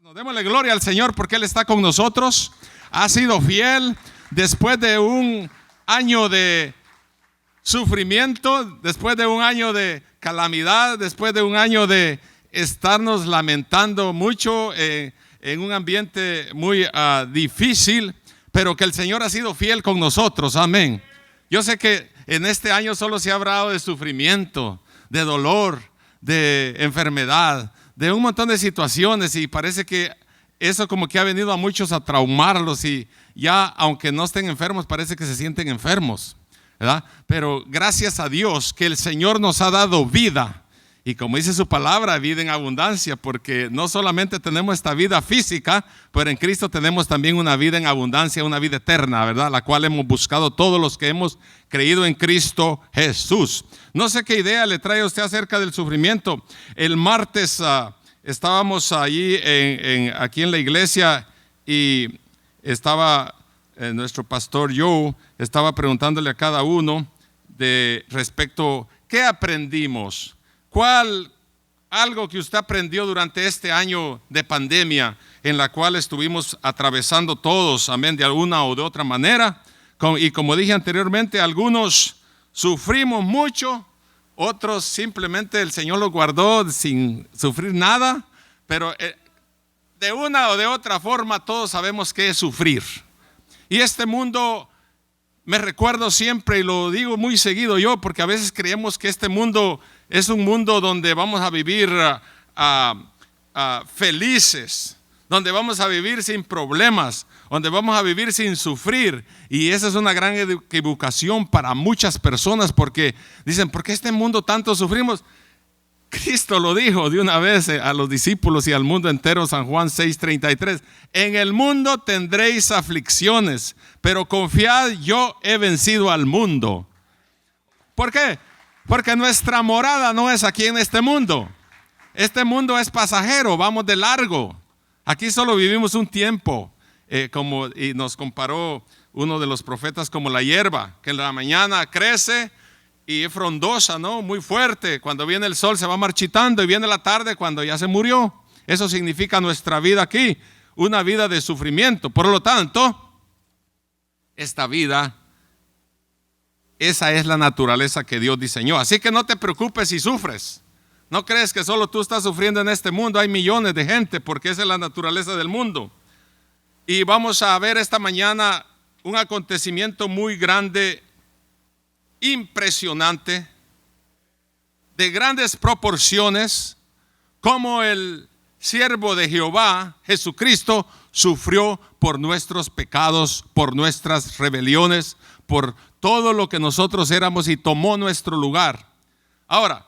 Nos démosle gloria al Señor porque Él está con nosotros. Ha sido fiel después de un año de sufrimiento, después de un año de calamidad, después de un año de estarnos lamentando mucho en un ambiente muy difícil, pero que el Señor ha sido fiel con nosotros. Amén. Yo sé que en este año solo se ha hablado de sufrimiento, de dolor, de enfermedad, de un montón de situaciones, y parece que eso como que ha venido a muchos a traumarlos, y ya aunque no estén enfermos parece que se sienten enfermos, ¿verdad? Pero gracias a Dios que el Señor nos ha dado vida, y como dice su palabra, vida en abundancia, porque no solamente tenemos esta vida física, pero en Cristo tenemos también una vida en abundancia, una vida eterna, ¿verdad? La cual hemos buscado todos los que hemos creído en Cristo Jesús. No sé qué idea le trae a usted acerca del sufrimiento. El martes estábamos allí aquí en la iglesia, y estaba nuestro pastor Joe, estaba preguntándole a cada uno de respecto qué aprendimos. Algo que usted aprendió durante este año de pandemia en la cual estuvimos atravesando todos, amén, de alguna o de otra manera. Y como dije anteriormente, algunos sufrimos mucho, otros simplemente el Señor los guardó sin sufrir nada, pero de una o de otra forma todos sabemos qué es sufrir. Y este mundo, me recuerdo siempre, y lo digo muy seguido yo, porque a veces creemos que este mundo es un mundo donde vamos a vivir felices, donde vamos a vivir sin problemas, donde vamos a vivir sin sufrir. Y esa es una gran equivocación para muchas personas, porque dicen, ¿por qué este mundo tanto sufrimos? Cristo lo dijo de una vez a los discípulos y al mundo entero, San Juan 6:33. En el mundo tendréis aflicciones, pero confiad, yo he vencido al mundo. ¿Por qué? Porque nuestra morada no es aquí en este mundo. Este mundo es pasajero, vamos de largo. Aquí solo vivimos un tiempo, y nos comparó uno de los profetas como la hierba, que en la mañana crece y es frondosa, ¿no? Muy fuerte. Cuando viene el sol se va marchitando, y viene la tarde cuando ya se murió. Eso significa nuestra vida aquí, una vida de sufrimiento. Por lo tanto, esta vida, esa es la naturaleza que Dios diseñó. Así que no te preocupes si sufres. No crees que solo tú estás sufriendo en este mundo. Hay millones de gente, porque esa es la naturaleza del mundo. Y vamos a ver esta mañana un acontecimiento muy grande, impresionante, de grandes proporciones, como el siervo de Jehová, Jesucristo, sufrió por nuestros pecados, por nuestras rebeliones, por todo lo que nosotros éramos, y tomó nuestro lugar. Ahora,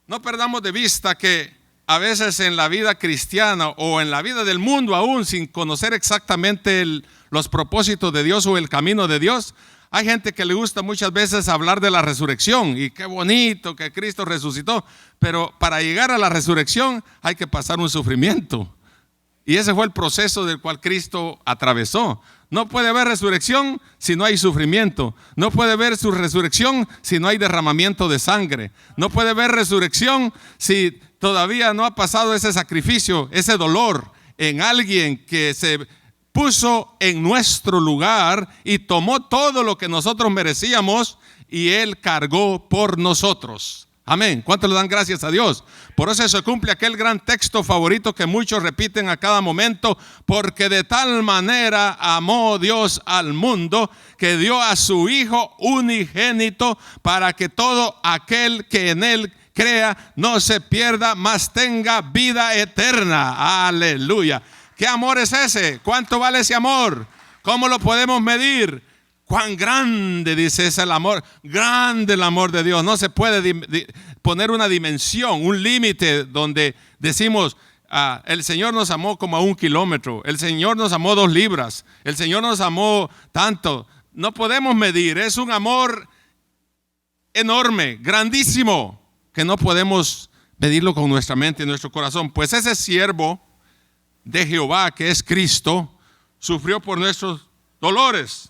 no perdamos de vista que a veces en la vida cristiana o en la vida del mundo, aún sin conocer exactamente los propósitos de Dios o el camino de Dios, hay gente que le gusta muchas veces hablar de la resurrección, y qué bonito que Cristo resucitó, pero para llegar a la resurrección hay que pasar un sufrimiento, y ese fue el proceso del cual Cristo atravesó. No puede haber resurrección si no hay sufrimiento. No puede haber su resurrección si no hay derramamiento de sangre. No puede haber resurrección si todavía no ha pasado ese sacrificio, ese dolor en alguien que se puso en nuestro lugar y tomó todo lo que nosotros merecíamos, y Él cargó por nosotros. Amén. ¿Cuántos le dan gracias a Dios? Por eso se cumple aquel gran texto favorito que muchos repiten a cada momento: porque de tal manera amó Dios al mundo, que dio a su Hijo unigénito, para que todo aquel que en Él crea no se pierda, mas tenga vida eterna. Aleluya. ¿Qué amor es ese? ¿Cuánto vale ese amor? ¿Cómo lo podemos medir? Cuán grande, dice, es el amor. Grande el amor de Dios. No se puede poner una dimensión, un límite donde decimos, el Señor nos amó como a 1 kilómetro, el Señor nos amó 2 libras, el Señor nos amó tanto. No podemos medir. Es un amor enorme, grandísimo, que no podemos medirlo con nuestra mente y nuestro corazón. Pues ese siervo de Jehová, que es Cristo, sufrió por nuestros dolores.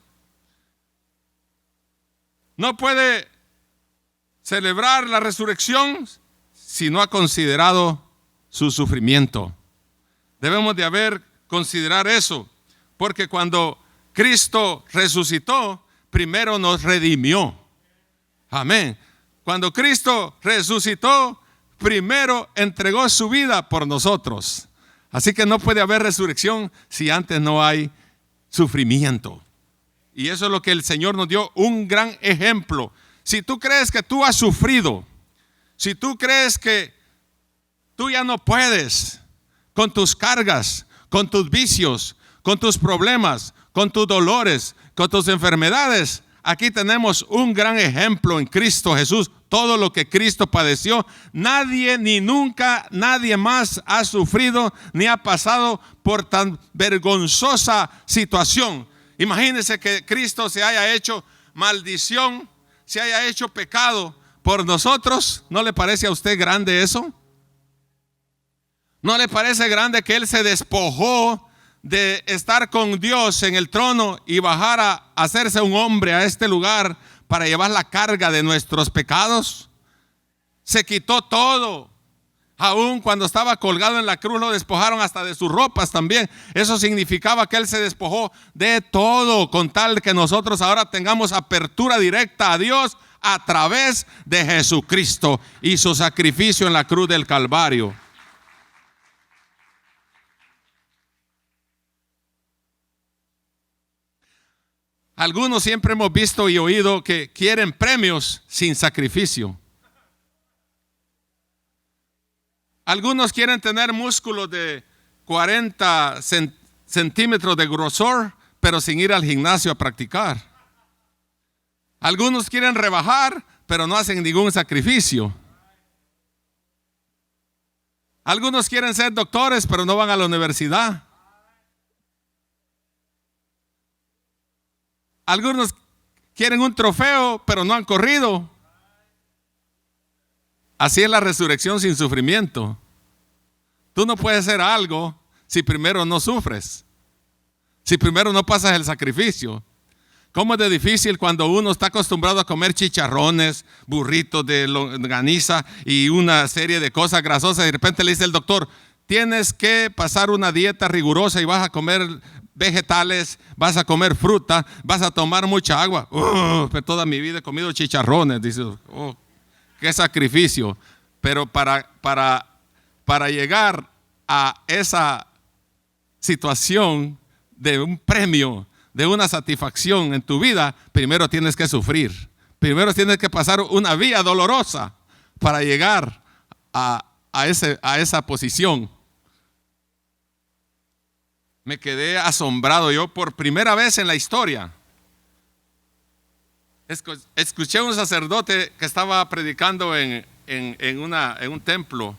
No puede celebrar la resurrección si no ha considerado su sufrimiento. Debemos de considerar eso, porque cuando Cristo resucitó, primero nos redimió. Amén. Cuando Cristo resucitó, primero entregó su vida por nosotros. Así que no puede haber resurrección si antes no hay sufrimiento. Y eso es lo que el Señor nos dio, un gran ejemplo. Si tú crees que tú has sufrido, si tú crees que tú ya no puedes con tus cargas, con tus vicios, con tus problemas, con tus dolores, con tus enfermedades, aquí tenemos un gran ejemplo en Cristo Jesús. Todo lo que Cristo padeció, nadie ni nunca, nadie más ha sufrido ni ha pasado por tan vergonzosa situación. Imagínense que Cristo se haya hecho maldición, se haya hecho pecado por nosotros. ¿No le parece a usted grande eso? ¿No le parece grande que Él se despojó de estar con Dios en el trono y bajar a hacerse un hombre a este lugar para llevar la carga de nuestros pecados? Se quitó todo. Aún cuando estaba colgado en la cruz lo despojaron hasta de sus ropas también. Eso significaba que Él se despojó de todo, con tal que nosotros ahora tengamos apertura directa a Dios a través de Jesucristo y su sacrificio en la cruz del Calvario. Algunos siempre hemos visto y oído que quieren premios sin sacrificio. Algunos quieren tener músculos de 40 centímetros de grosor, pero sin ir al gimnasio a practicar. Algunos quieren rebajar, pero no hacen ningún sacrificio. Algunos quieren ser doctores, pero no van a la universidad. Algunos quieren un trofeo, pero no han corrido. Así es la resurrección sin sufrimiento. Tú no puedes hacer algo si primero no sufres, si primero no pasas el sacrificio. ¿Cómo es de difícil cuando uno está acostumbrado a comer chicharrones, burritos de longaniza y una serie de cosas grasosas? Y de repente le dice el doctor, tienes que pasar una dieta rigurosa y vas a comer vegetales, vas a comer fruta, vas a tomar mucha agua. Pero toda mi vida he comido chicharrones. Dice, qué sacrificio. Pero para llegar a esa situación de un premio, de una satisfacción en tu vida, primero tienes que sufrir. Primero tienes que pasar una vía dolorosa para llegar a esa posición. Me quedé asombrado yo por primera vez en la historia. Escuché a un sacerdote que estaba predicando en un templo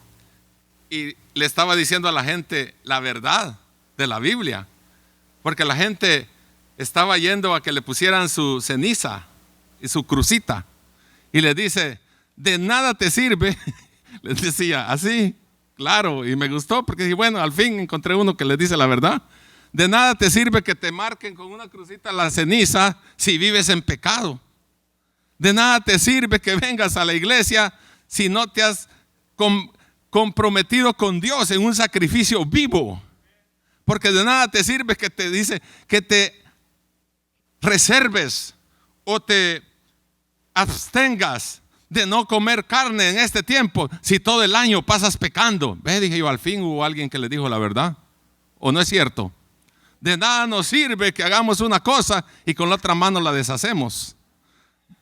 y le estaba diciendo a la gente la verdad de la Biblia, porque la gente estaba yendo a que le pusieran su ceniza y su crucita, y le dice, de nada te sirve. Les decía así, claro, y me gustó porque dije, bueno, al fin encontré uno que les dice la verdad. De nada te sirve que te marquen con una crucita la ceniza si vives en pecado. De nada te sirve que vengas a la iglesia si no te has comprometido con Dios en un sacrificio vivo. Porque de nada te sirve que te dice que te reserves o te abstengas de no comer carne en este tiempo si todo el año pasas pecando. Dije yo, al fin hubo alguien que le dijo la verdad. ¿O no es cierto? De nada nos sirve que hagamos una cosa y con la otra mano la deshacemos.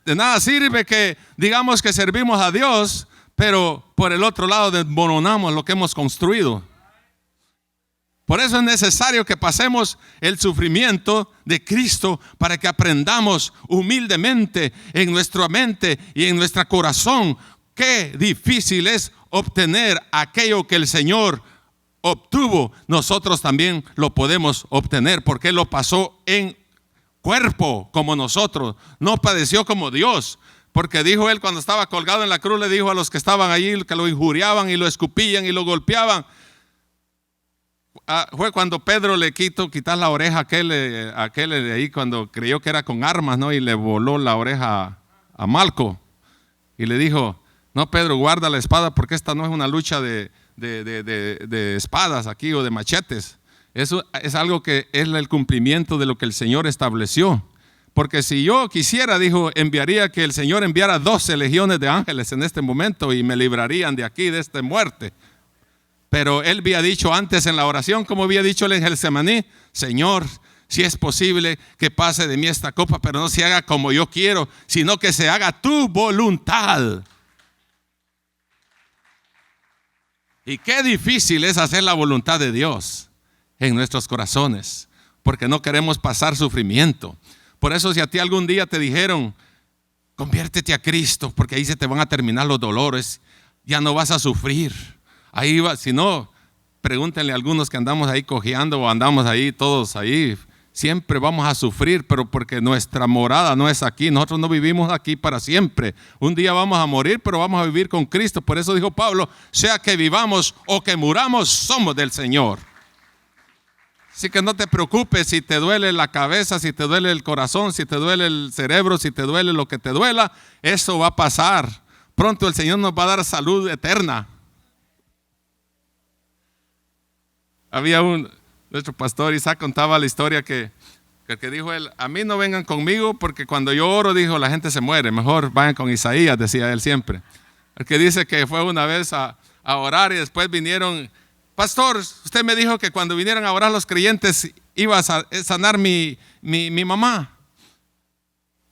De nada sirve que digamos que servimos a Dios, pero por el otro lado desmoronamos lo que hemos construido. Por eso es necesario que pasemos el sufrimiento de Cristo para que aprendamos humildemente en nuestra mente y en nuestro corazón qué difícil es obtener aquello que el Señor obtuvo. Nosotros también lo podemos obtener porque Él lo pasó en cuerpo como nosotros, no padeció como Dios. Porque dijo Él cuando estaba colgado en la cruz, le dijo a los que estaban allí, que lo injuriaban y lo escupían y lo golpeaban. Fue cuando Pedro le quitar la oreja a aquel de ahí, cuando creyó que era con armas, ¿no? Y le voló la oreja a Malco. Y le dijo, no, Pedro, guarda la espada porque esta no es una lucha de de espadas aquí o de machetes. Eso es algo que es el cumplimiento de lo que el Señor estableció. Porque si yo quisiera, dijo, enviaría que el Señor enviara 12 legiones de ángeles en este momento y me librarían de aquí, de esta muerte. Pero Él había dicho antes en la oración, como había dicho en Getsemaní, Señor, si es posible que pase de mí esta copa, pero no se haga como yo quiero, sino que se haga tu voluntad. Y qué difícil es hacer la voluntad de Dios en nuestros corazones, porque no queremos pasar sufrimiento. Por eso si a ti algún día te dijeron, conviértete a Cristo, porque ahí se te van a terminar los dolores, ya no vas a sufrir. Ahí va, si no, pregúntenle a algunos que andamos ahí cojeando o andamos ahí todos ahí. Siempre vamos a sufrir, pero porque nuestra morada no es aquí. Nosotros no vivimos aquí para siempre. Un día vamos a morir, pero vamos a vivir con Cristo. Por eso dijo Pablo, sea que vivamos o que muramos, somos del Señor. Así que no te preocupes si te duele la cabeza, si te duele el corazón, si te duele el cerebro, si te duele lo que te duela. Eso va a pasar. Pronto el Señor nos va a dar salud eterna. Había nuestro pastor Isaac contaba la historia que dijo él, a mí no vengan conmigo porque cuando yo oro, dijo, la gente se muere, mejor vayan con Isaías, decía él siempre. El que dice que fue una vez a orar y después vinieron, pastor, usted me dijo que cuando vinieran a orar los creyentes iba a sanar mi mamá.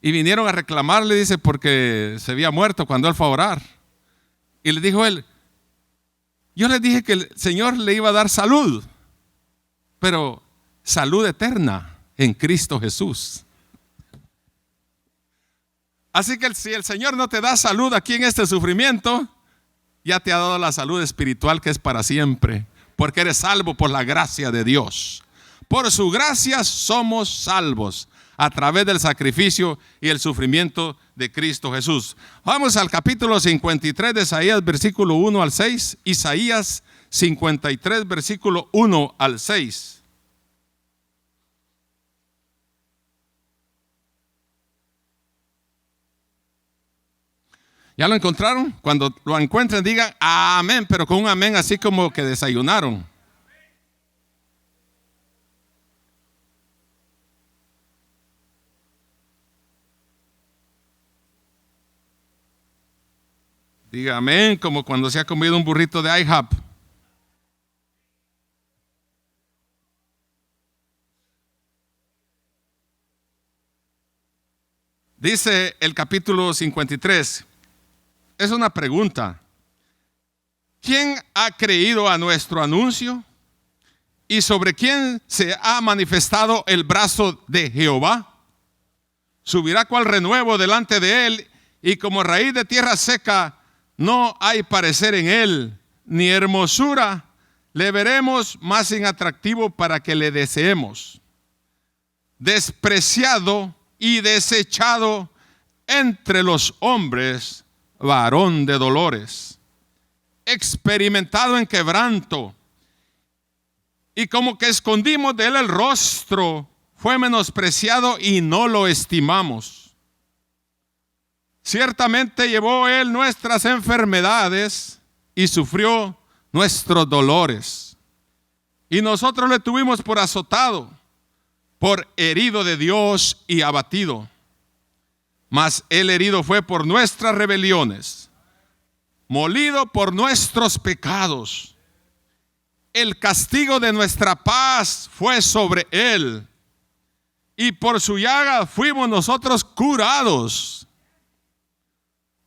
Y vinieron a reclamarle, dice, porque se había muerto cuando él fue a orar. Y le dijo él, yo les dije que el Señor le iba a dar salud, pero salud eterna en Cristo Jesús. Así que si el Señor no te da salud aquí en este sufrimiento, ya te ha dado la salud espiritual que es para siempre, porque eres salvo por la gracia de Dios. Por su gracia somos salvos a través del sacrificio y el sufrimiento de Cristo Jesús. Vamos al capítulo 53 de Isaías, versículo 1 al 6. Isaías 53, versículo 1 al 6. ¿Ya lo encontraron? Cuando lo encuentren digan amén, pero con un amén así como que desayunaron. Diga amén, como cuando se ha comido un burrito de IHOP. Dice el capítulo 53. Es una pregunta. ¿Quién ha creído a nuestro anuncio? ¿Y sobre quién se ha manifestado el brazo de Jehová? Subirá cual renuevo delante de él, y como raíz de tierra seca, no hay parecer en él, ni hermosura le veremos más inatractivo para que le deseemos. Despreciado y desechado entre los hombres, varón de dolores, experimentado en quebranto, y como que escondimos de él el rostro, fue menospreciado y no lo estimamos. Ciertamente llevó él nuestras enfermedades y sufrió nuestros dolores. Y nosotros le tuvimos por azotado, por herido de Dios y abatido. Mas él herido fue por nuestras rebeliones, molido por nuestros pecados. El castigo de nuestra paz fue sobre él, y por su llaga fuimos nosotros curados.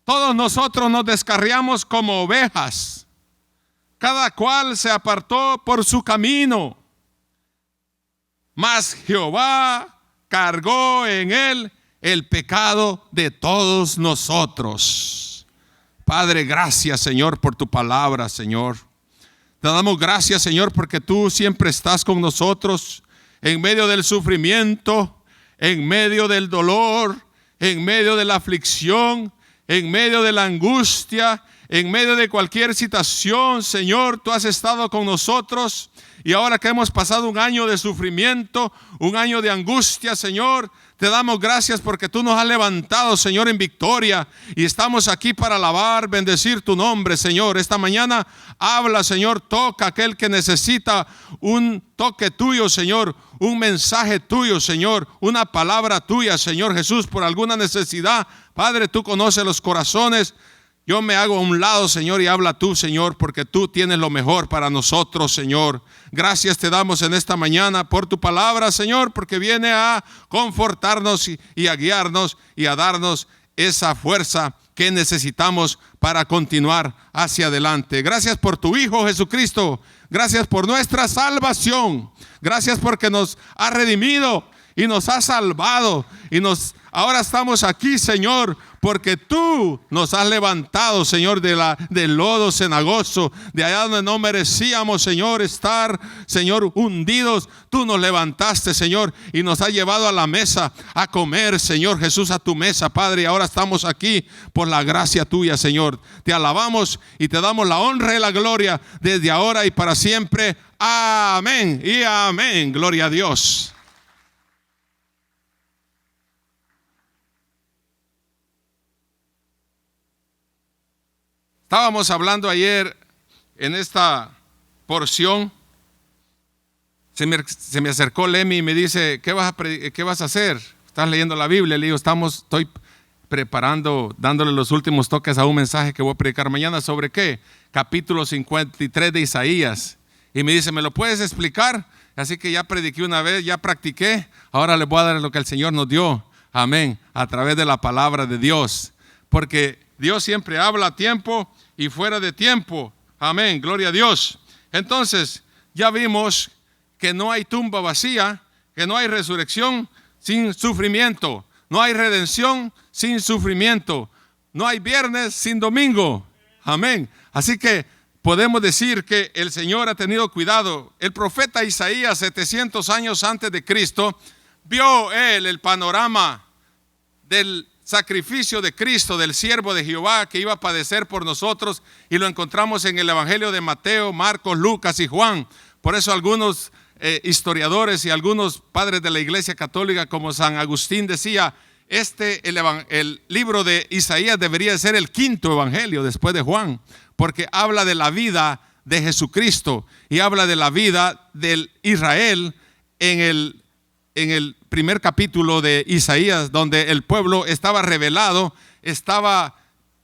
Todos nosotros nos descarriamos como ovejas, cada cual se apartó por su camino, mas Jehová cargó en él el pecado de todos nosotros. Padre, gracias, Señor, por tu palabra, Señor. Te damos gracias, Señor, porque tú siempre estás con nosotros en medio del sufrimiento, en medio del dolor, en medio de la aflicción, en medio de la angustia, en medio de cualquier situación. Señor, tú has estado con nosotros Y ahora que hemos pasado un año de sufrimiento, un año de angustia, Señor, te damos gracias porque tú nos has levantado, Señor, en victoria. Y estamos aquí para alabar, bendecir tu nombre, Señor. Esta mañana habla, Señor, toca a aquel que necesita un toque tuyo, Señor, un mensaje tuyo, Señor, una palabra tuya, Señor Jesús, por alguna necesidad. Padre, tú conoces los corazones. Yo me hago a un lado, Señor, y habla tú, Señor, porque tú tienes lo mejor para nosotros, Señor. Gracias te damos en esta mañana por tu palabra, Señor, porque viene a confortarnos y a guiarnos y a darnos esa fuerza que necesitamos para continuar hacia adelante. Gracias por tu Hijo Jesucristo. Gracias por nuestra salvación. Gracias porque nos ha redimido y nos ha salvado. Ahora estamos aquí, Señor, porque tú nos has levantado, Señor, del lodo cenagoso, de allá donde no merecíamos, Señor, estar, Señor, hundidos. Tú nos levantaste, Señor, y nos has llevado a la mesa a comer, Señor Jesús, a tu mesa, Padre. Y ahora estamos aquí por la gracia tuya, Señor. Te alabamos y te damos la honra y la gloria desde ahora y para siempre. Amén y amén. Gloria a Dios. Estábamos hablando ayer en esta porción. Se me acercó Lemmy y me dice, ¿qué vas a hacer? ¿Estás leyendo la Biblia? Le digo, estoy preparando, dándole los últimos toques a un mensaje que voy a predicar mañana. ¿Sobre qué? Capítulo 53 de Isaías. Y me dice, ¿me lo puedes explicar? Así que ya prediqué una vez, ya practiqué. Ahora les voy a dar lo que el Señor nos dio. Amén. A través de la palabra de Dios. Porque Dios siempre habla a tiempo y fuera de tiempo. Amén, gloria a Dios. Entonces, ya vimos que no hay tumba vacía, que no hay resurrección sin sufrimiento, no hay redención sin sufrimiento, no hay viernes sin domingo. Amén. Así que podemos decir que el Señor ha tenido cuidado. El profeta Isaías, 700 años antes de Cristo, vio él el panorama del sacrificio de Cristo, del siervo de Jehová que iba a padecer por nosotros, y lo encontramos en el Evangelio de Mateo, Marcos, Lucas y Juan. Por eso algunos historiadores y algunos padres de la Iglesia Católica como San Agustín decía, el libro de Isaías debería ser el quinto evangelio después de Juan, porque habla de la vida de Jesucristo y habla de la vida del Israel en el primer capítulo de Isaías, donde el pueblo estaba rebelado, estaba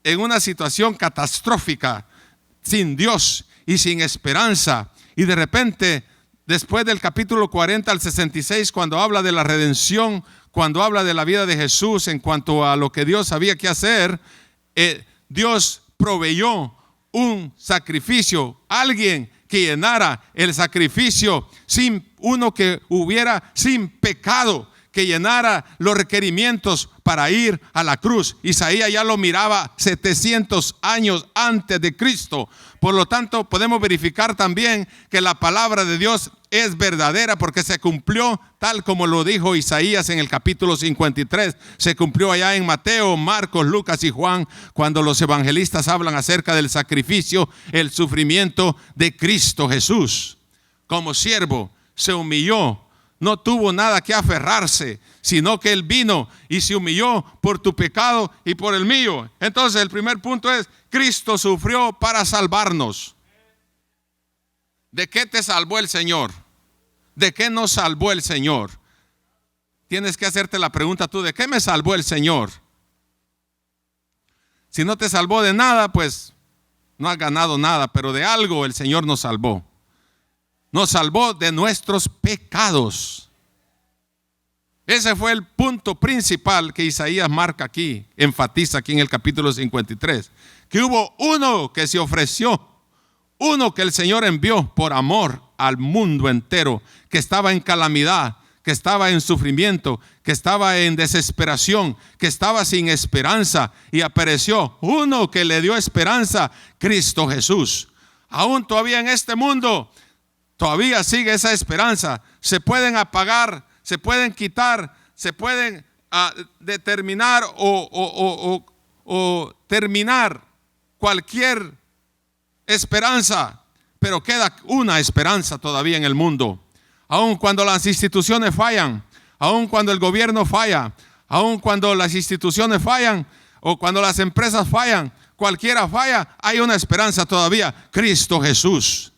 en una situación catastrófica, sin Dios y sin esperanza. Y de repente, después del capítulo 40 al 66, cuando habla de la redención, cuando habla de la vida de Jesús en cuanto a lo que Dios había que hacer, Dios proveyó un sacrificio, alguien que llenara el sacrificio, sin uno que hubiera sin pecado, que llenara los requerimientos para ir a la cruz. Isaías ya lo miraba 700 años antes de Cristo. Por lo tanto, podemos verificar también que la palabra de Dios es verdadera, porque se cumplió tal como lo dijo Isaías en el capítulo 53. Se cumplió allá en Mateo, Marcos, Lucas y Juan, cuando los evangelistas hablan acerca del sacrificio, el sufrimiento de Cristo Jesús. Como siervo se humilló, no tuvo nada que aferrarse, sino que Él vino y se humilló por tu pecado y por el mío. Entonces el primer punto es, Cristo sufrió para salvarnos. ¿De qué te salvó el Señor? ¿De qué nos salvó el Señor? Tienes que hacerte la pregunta tú, ¿de qué me salvó el Señor? Si no te salvó de nada, pues no has ganado nada, pero de algo el Señor nos salvó. Nos salvó de nuestros pecados. Ese fue el punto principal que Isaías marca aquí, enfatiza aquí en el capítulo 53. Que hubo uno que se ofreció, uno que el Señor envió por amor al mundo entero, que estaba en calamidad, que estaba en sufrimiento, que estaba en desesperación, que estaba sin esperanza, y apareció uno que le dio esperanza, Cristo Jesús. Aún todavía en este mundo, todavía sigue esa esperanza. Se pueden apagar, se pueden quitar, se pueden determinar o terminar cualquier esperanza, pero queda una esperanza todavía en el mundo. Aun cuando las instituciones fallan, aun cuando el gobierno falla, aun cuando las instituciones fallan o cuando las empresas fallan, cualquiera falla, hay una esperanza todavía: Cristo Jesús.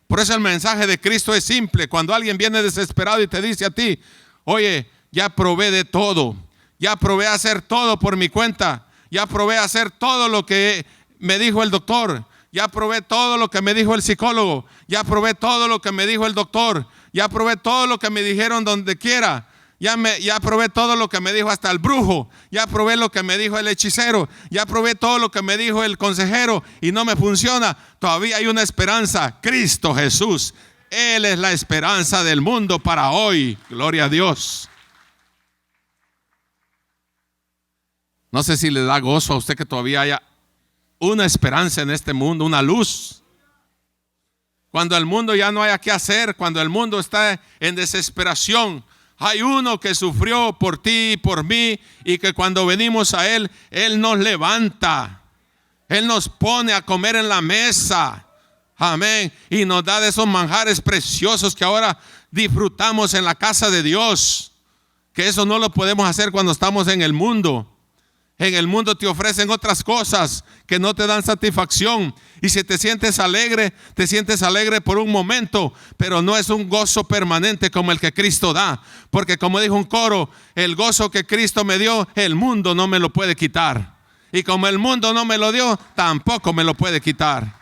Por eso el mensaje de Cristo es simple. Cuando alguien viene desesperado y te dice a ti: oye, ya probé de todo, ya probé a hacer todo por mi cuenta, ya probé a hacer todo lo que me dijo el doctor, ya probé todo lo que me dijo el psicólogo, ya probé todo lo que me dijo el doctor, ya probé todo lo que me dijeron donde quiera, ya probé todo lo que me dijo hasta el brujo, ya probé lo que me dijo el hechicero, ya probé todo lo que me dijo el consejero y no me funciona. Todavía hay una esperanza: Cristo Jesús. Él es la esperanza del mundo para hoy. Gloria a Dios. No sé si le da gozo a usted que todavía haya una esperanza en este mundo, una luz. Cuando el mundo ya no haya qué hacer, cuando el mundo está en desesperación, hay uno que sufrió por ti y por mí, y que cuando venimos a Él, Él nos levanta, Él nos pone a comer en la mesa, amén, y nos da de esos manjares preciosos que ahora disfrutamos en la casa de Dios, que eso no lo podemos hacer cuando estamos en el mundo. En el mundo te ofrecen otras cosas que no te dan satisfacción, y si te sientes alegre por un momento, pero no es un gozo permanente como el que Cristo da, porque como dijo un coro: el gozo que Cristo me dio, el mundo no me lo puede quitar, y como el mundo no me lo dio, tampoco me lo puede quitar.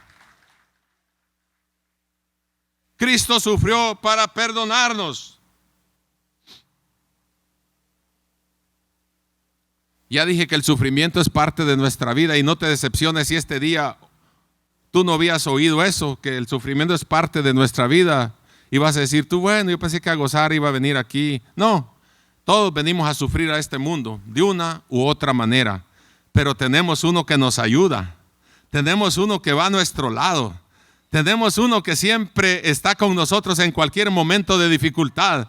Cristo sufrió para perdonarnos. Ya dije que el sufrimiento es parte de nuestra vida, y no te decepciones si este día tú no habías oído eso, que el sufrimiento es parte de nuestra vida, y vas a decir tú: bueno, yo pensé que a gozar iba a venir aquí. No, todos venimos a sufrir a este mundo de una u otra manera, pero tenemos uno que nos ayuda, tenemos uno que va a nuestro lado, tenemos uno que siempre está con nosotros en cualquier momento de dificultad.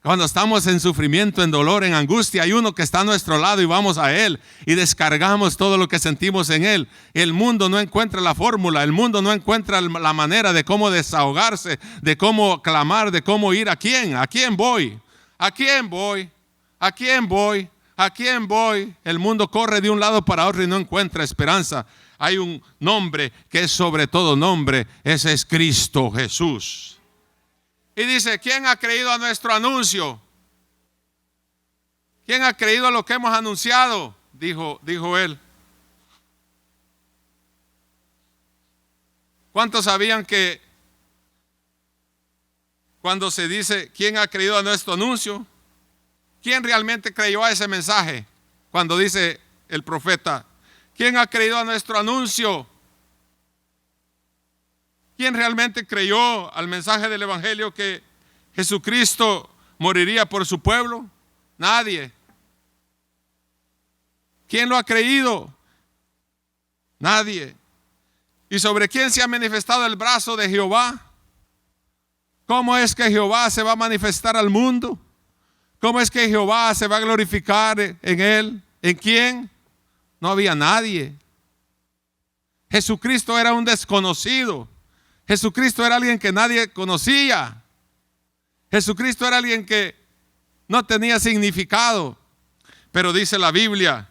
Cuando estamos en sufrimiento, en dolor, en angustia, hay uno que está a nuestro lado y vamos a Él y descargamos todo lo que sentimos en Él. El mundo no encuentra la fórmula, el mundo no encuentra la manera de cómo desahogarse, de cómo clamar, de cómo ir. ¿A quién? ¿A quién voy? ¿A quién voy? ¿A quién voy? ¿A quién voy? El mundo corre de un lado para otro y no encuentra esperanza. Hay un nombre que es sobre todo nombre, ese es Cristo Jesús. Y dice: ¿quién ha creído a nuestro anuncio? ¿Quién ha creído a lo que hemos anunciado? Dijo él. ¿Cuántos sabían que cuando se dice ¿quién ha creído a nuestro anuncio? ¿Quién realmente creyó a ese mensaje? Cuando dice el profeta: ¿quién ha creído a nuestro anuncio? ¿Quién realmente creyó al mensaje del Evangelio que Jesucristo moriría por su pueblo? Nadie. ¿Quién lo ha creído? Nadie. ¿Y sobre quién se ha manifestado el brazo de Jehová? ¿Cómo es que Jehová se va a manifestar al mundo? ¿Cómo es que Jehová se va a glorificar en él? ¿En quién? No había nadie. Jesucristo era un desconocido. Jesucristo era alguien que nadie conocía. Jesucristo era alguien que no tenía significado. Pero dice la Biblia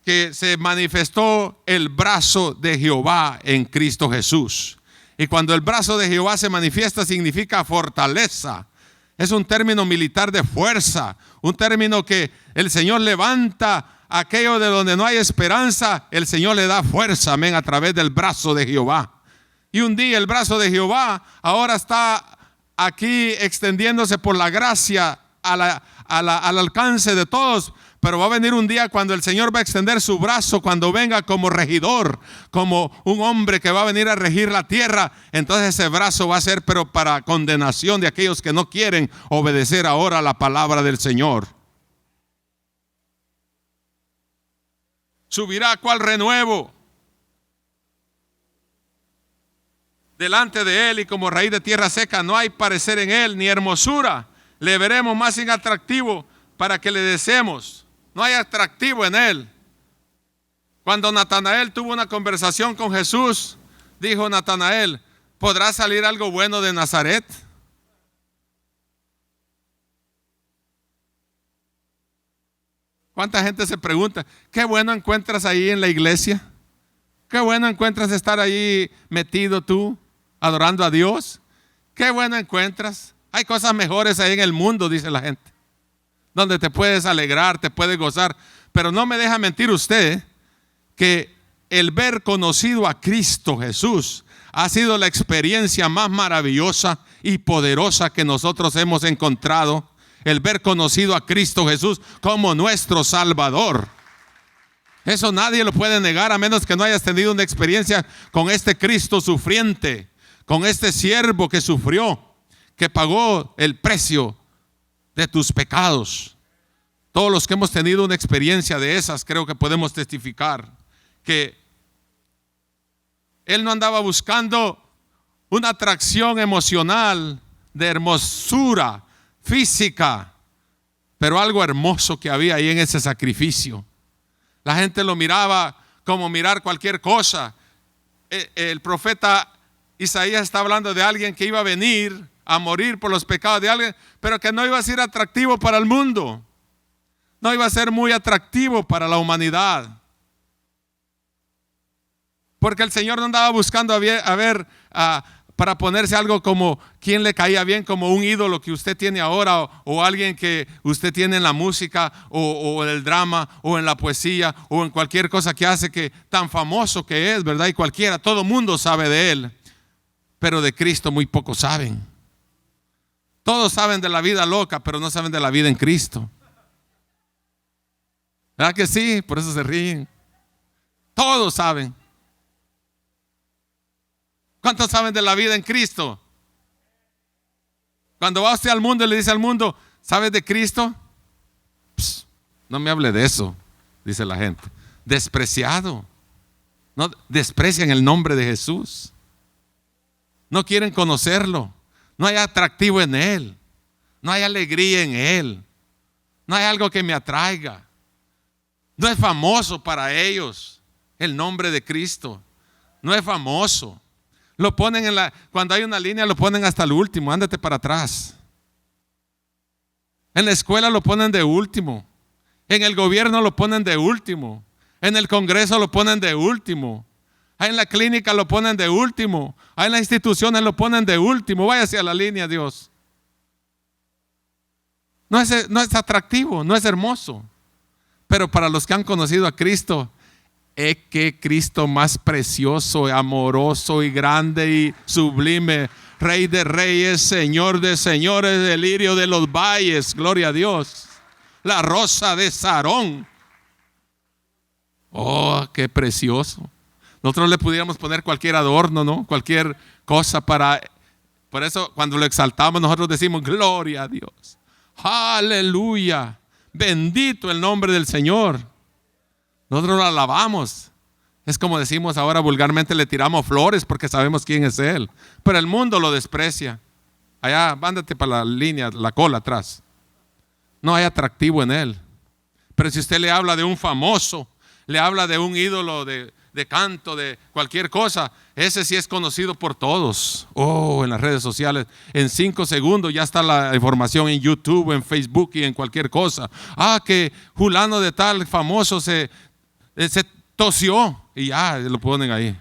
que se manifestó el brazo de Jehová en Cristo Jesús. Y cuando el brazo de Jehová se manifiesta, significa fortaleza. Es un término militar de fuerza, un término que el Señor levanta aquello de donde no hay esperanza. El Señor le da fuerza, amén, a través del brazo de Jehová. Y un día el brazo de Jehová ahora está aquí extendiéndose por la gracia al alcance de todos. Pero va a venir un día cuando el Señor va a extender su brazo, cuando venga como regidor, como un hombre que va a venir a regir la tierra. Entonces ese brazo va a ser pero para condenación de aquellos que no quieren obedecer ahora la palabra del Señor. Subirá cual renuevo delante de él, y como raíz de tierra seca no hay parecer en él, ni hermosura le veremos más inatractivo para que le deseemos. No hay atractivo en él. Cuando Natanael tuvo una conversación con Jesús, dijo Natanael: ¿Podrá salir algo bueno de Nazaret? ¿Cuánta gente se pregunta, qué bueno encuentras ahí en la iglesia? Qué bueno encuentras estar ahí metido tú, adorando a Dios. Qué bueno encuentras. Hay cosas mejores ahí en el mundo, dice la gente, donde te puedes alegrar, te puedes gozar. Pero no me deja mentir usted que el ver conocido a Cristo Jesús ha sido la experiencia más maravillosa y poderosa que nosotros hemos encontrado. El ver conocido a Cristo Jesús como nuestro Salvador. Eso nadie lo puede negar, a menos que no hayas tenido una experiencia con este Cristo sufriente, con este siervo que sufrió, que pagó el precio de tus pecados. Todos los que hemos tenido una experiencia de esas, creo que podemos testificar que Él no andaba buscando una atracción emocional de hermosura física, pero algo hermoso que había ahí en ese sacrificio. La gente lo miraba como mirar cualquier cosa. El profeta Isaías está hablando de alguien que iba a venir a morir por los pecados de alguien, pero que no iba a ser atractivo para el mundo. No iba a ser muy atractivo para la humanidad. Porque el Señor no andaba buscando para ponerse algo como quien le caía bien, como un ídolo que usted tiene ahora, o alguien que usted tiene en la música, o en el drama, o en la poesía, o en cualquier cosa que hace, que tan famoso que es, ¿verdad? Y cualquiera, todo mundo sabe de él, pero de Cristo muy pocos saben. Todos saben de la vida loca, pero no saben de la vida en Cristo. ¿Verdad que sí? Por eso se ríen. Todos saben. ¿Cuántos saben de la vida en Cristo? Cuando va usted al mundo y le dice al mundo, ¿sabes de Cristo? Pss, no me hable de eso, dice la gente. Despreciado. No, desprecian el nombre de Jesús. No quieren conocerlo. No hay atractivo en Él. No hay alegría en Él. No hay algo que me atraiga. No es famoso para ellos el nombre de Cristo. No es famoso. Lo ponen cuando hay una línea lo ponen hasta el último, ándate para atrás. En la escuela lo ponen de último. En el gobierno lo ponen de último. En el Congreso lo ponen de último. Ahí en la clínica lo ponen de último. Ahí en las instituciones lo ponen de último. Váyase a la línea, Dios. No es atractivo, no es hermoso. Pero para los que han conocido a Cristo, que Cristo más precioso, amoroso y grande y sublime, Rey de reyes, Señor de señores, el lirio de los valles, gloria a Dios, la rosa de Sarón. Oh, qué precioso. Nosotros le pudiéramos poner cualquier adorno, ¿no? Cualquier cosa por eso cuando lo exaltamos nosotros decimos gloria a Dios, aleluya, bendito el nombre del Señor. Nosotros lo alabamos. Es como decimos ahora vulgarmente, le tiramos flores porque sabemos quién es Él. Pero el mundo lo desprecia. Allá, vándate para la línea, la cola atrás. No hay atractivo en Él. Pero si usted le habla de un famoso, le habla de un ídolo de canto, de cualquier cosa, ese sí es conocido por todos. Oh, en las redes sociales, en 5 segundos ya está la información en YouTube, en Facebook y en cualquier cosa. Que fulano de tal famoso se tosió y ya lo ponen ahí.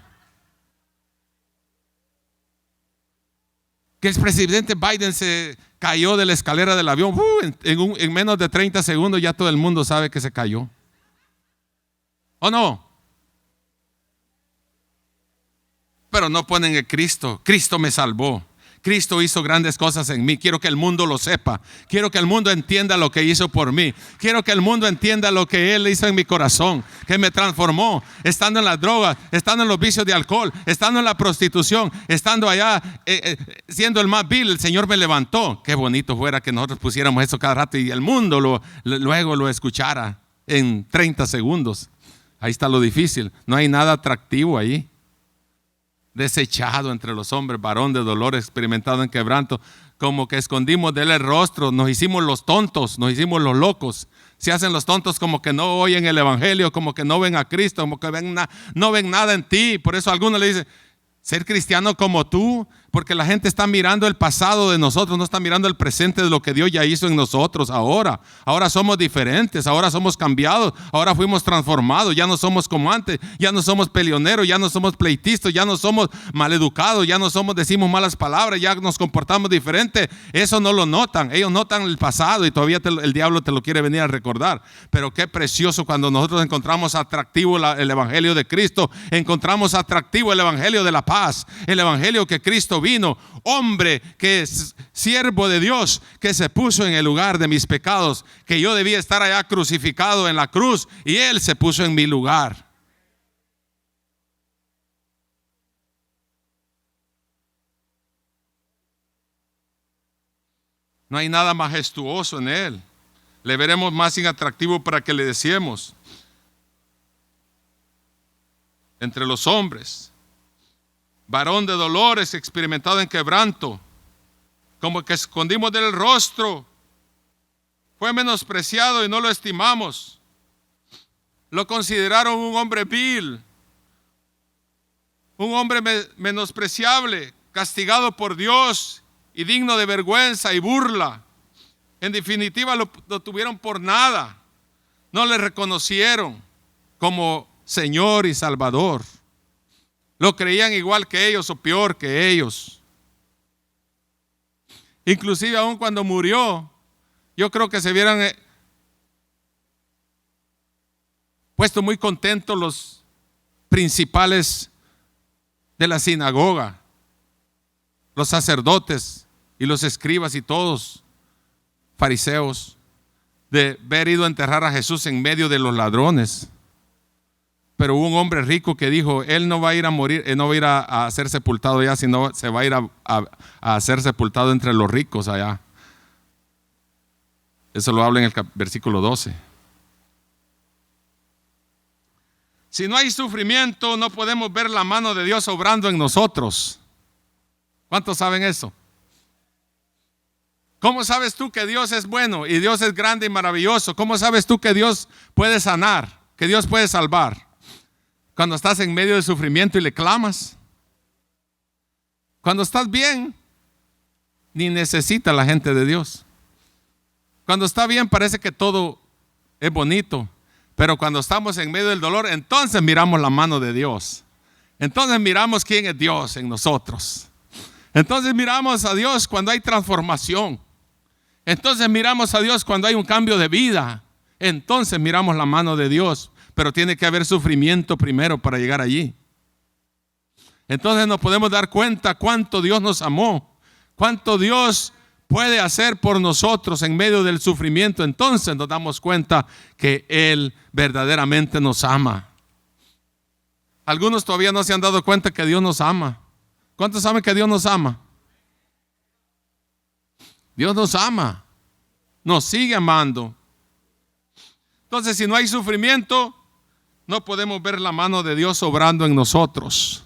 Que el presidente Biden se cayó de la escalera del avión, en menos de 30 segundos ya todo el mundo sabe que se cayó. ¿O no? Pero no ponen el Cristo. Cristo me salvó. Cristo hizo grandes cosas en mí. Quiero que el mundo lo sepa. Quiero que el mundo entienda lo que hizo por mí. Quiero que el mundo entienda lo que Él hizo en mi corazón, que me transformó, estando en las drogas, estando en los vicios de alcohol, estando en la prostitución, estando allá, siendo el más vil. El Señor me levantó. Qué bonito fuera que nosotros pusiéramos eso cada rato y el mundo luego lo escuchara en 30 segundos. Ahí está lo difícil. No hay nada atractivo ahí. Desechado entre los hombres, varón de dolor, experimentado en quebranto, como que escondimos de él el rostro, nos hicimos los tontos, nos hicimos los locos. Se hacen los tontos como que no oyen el evangelio, como que no ven a Cristo, como que no ven nada en ti. Por eso algunos le dicen, ser cristiano como tú, porque la gente está mirando el pasado de nosotros, no está mirando el presente de lo que Dios ya hizo en nosotros ahora. Ahora somos diferentes, ahora somos cambiados, ahora fuimos transformados, ya no somos como antes, ya no somos peleoneros, ya no somos pleitistas, ya no somos maleducados, ya no somos, decimos malas palabras, ya nos comportamos diferente. Eso no lo notan, ellos notan el pasado y todavía el diablo te lo quiere venir a recordar. Pero qué precioso cuando nosotros encontramos atractivo el evangelio de Cristo, encontramos atractivo el evangelio de la paz, el evangelio que Cristo vino, hombre que es siervo de Dios, que se puso en el lugar de mis pecados, que yo debía estar allá crucificado en la cruz y Él se puso en mi lugar. No hay nada majestuoso en Él. Le veremos más inatractivo para que le deseemos entre los hombres. Varón de dolores, experimentado en quebranto, como que escondimos del rostro. Fue menospreciado y no lo estimamos. Lo consideraron un hombre vil, un hombre menospreciable, castigado por Dios y digno de vergüenza y burla. En definitiva, lo tuvieron por nada. No le reconocieron como Señor y Salvador. Lo creían igual que ellos o peor que ellos. Inclusive aún cuando murió, yo creo que se hubieran puesto muy contentos los principales de la sinagoga, los sacerdotes y los escribas y todos fariseos, de haber ido a enterrar a Jesús en medio de los ladrones. Pero hubo un hombre rico que dijo, él no va a ir a morir, él no va a ir a ser sepultado allá, sino se va a ir a ser sepultado entre los ricos allá. Eso lo habla en el versículo 12. Si no hay sufrimiento, no podemos ver la mano de Dios obrando en nosotros. ¿Cuántos saben eso? ¿Cómo sabes tú que Dios es bueno y Dios es grande y maravilloso? ¿Cómo sabes tú que Dios puede sanar, que Dios puede salvar? Cuando estás en medio del sufrimiento y le clamas. Cuando estás bien, ni necesita la gente de Dios. Cuando está bien parece que todo es bonito, pero cuando estamos en medio del dolor, entonces miramos la mano de Dios. Entonces miramos quién es Dios en nosotros. Entonces miramos a Dios cuando hay transformación. Entonces miramos a Dios cuando hay un cambio de vida. Entonces miramos la mano de Dios. Pero tiene que haber sufrimiento primero para llegar allí. Entonces nos podemos dar cuenta cuánto Dios nos amó, cuánto Dios puede hacer por nosotros en medio del sufrimiento. Entonces nos damos cuenta que Él verdaderamente nos ama. Algunos todavía no se han dado cuenta que Dios nos ama. ¿Cuántos saben que Dios nos ama? Dios nos ama, nos sigue amando. Entonces, si no hay sufrimiento, no podemos ver la mano de Dios obrando en nosotros.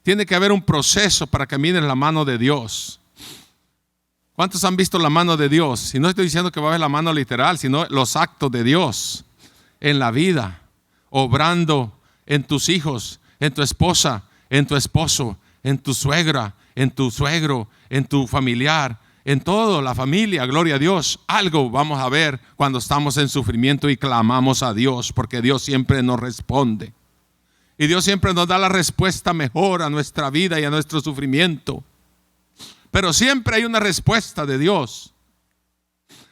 Tiene que haber un proceso para que miren la mano de Dios. ¿Cuántos han visto la mano de Dios? Y no estoy diciendo que va a ver la mano literal, sino los actos de Dios en la vida, obrando en tus hijos, en tu esposa, en tu esposo, en tu suegra, en tu suegro, en tu familiar, en toda la familia. Gloria a Dios. Algo vamos a ver cuando estamos en sufrimiento y clamamos a Dios, porque Dios siempre nos responde. Y Dios siempre nos da la respuesta mejor a nuestra vida y a nuestro sufrimiento. Pero siempre hay una respuesta de Dios.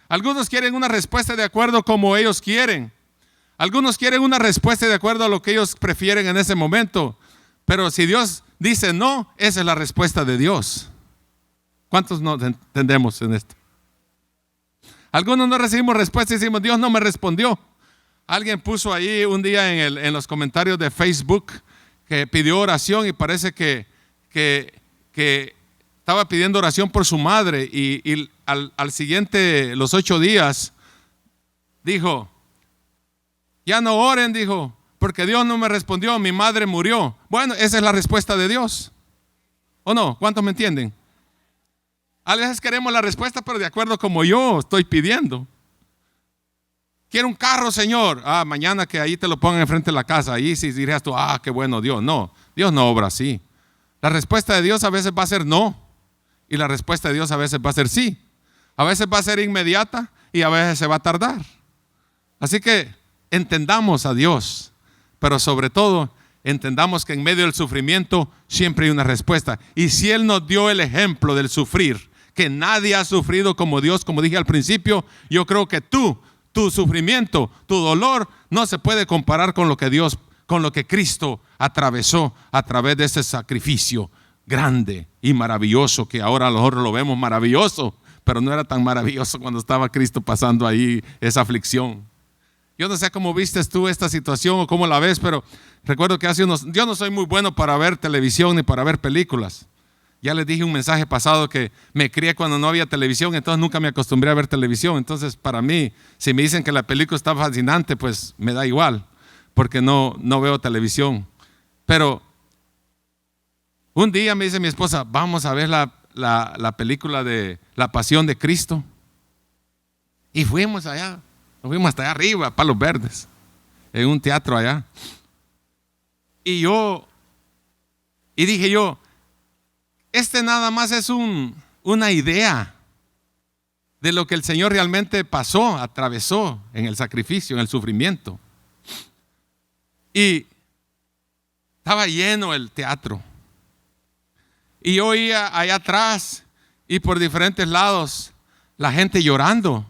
Algunos quieren una respuesta de acuerdo como ellos quieren. Algunos quieren una respuesta de acuerdo a lo que ellos prefieren en ese momento. Pero si Dios dice no, esa es la respuesta de Dios. ¿Cuántos no entendemos en esto? Algunos no recibimos respuesta y decimos, Dios no me respondió. Alguien puso ahí un día en los comentarios de Facebook que pidió oración y parece que estaba pidiendo oración por su madre y al siguiente, los 8 días, dijo, ya no oren, dijo, porque Dios no me respondió, mi madre murió. Bueno, esa es la respuesta de Dios. ¿O no? ¿Cuántos me entienden? A veces queremos la respuesta, pero de acuerdo como yo estoy pidiendo. Quiero un carro, Señor. Mañana que ahí te lo pongan enfrente de la casa. Ahí sí dirías tú, qué bueno Dios. No, Dios no obra así. La respuesta de Dios a veces va a ser no, y la respuesta de Dios a veces va a ser sí. A veces va a ser inmediata y a veces se va a tardar. Así que entendamos a Dios, pero sobre todo entendamos que en medio del sufrimiento siempre hay una respuesta. Y si Él nos dio el ejemplo del sufrir, que nadie ha sufrido como Dios, como dije al principio, yo creo que tu sufrimiento, tu dolor no se puede comparar con lo que Cristo atravesó a través de ese sacrificio grande y maravilloso, que ahora a lo mejor lo vemos maravilloso, pero no era tan maravilloso cuando estaba Cristo pasando ahí esa aflicción. Yo no sé cómo vistes tú esta situación o cómo la ves, pero recuerdo que yo no soy muy bueno para ver televisión ni para ver películas. Ya les dije un mensaje pasado que me crié cuando no había televisión, entonces nunca me acostumbré a ver televisión. Entonces para mí, si me dicen que la película está fascinante, pues me da igual, porque no veo televisión. Pero un día me dice mi esposa, vamos a ver la película de La Pasión de Cristo. Y fuimos allá, nos fuimos hasta allá arriba, a Palos Verdes, en un teatro allá. Y dije yo, nada más es una idea de lo que el Señor realmente atravesó en el sacrificio, en el sufrimiento. Y estaba lleno el teatro. Y yo oía allá atrás y por diferentes lados la gente llorando.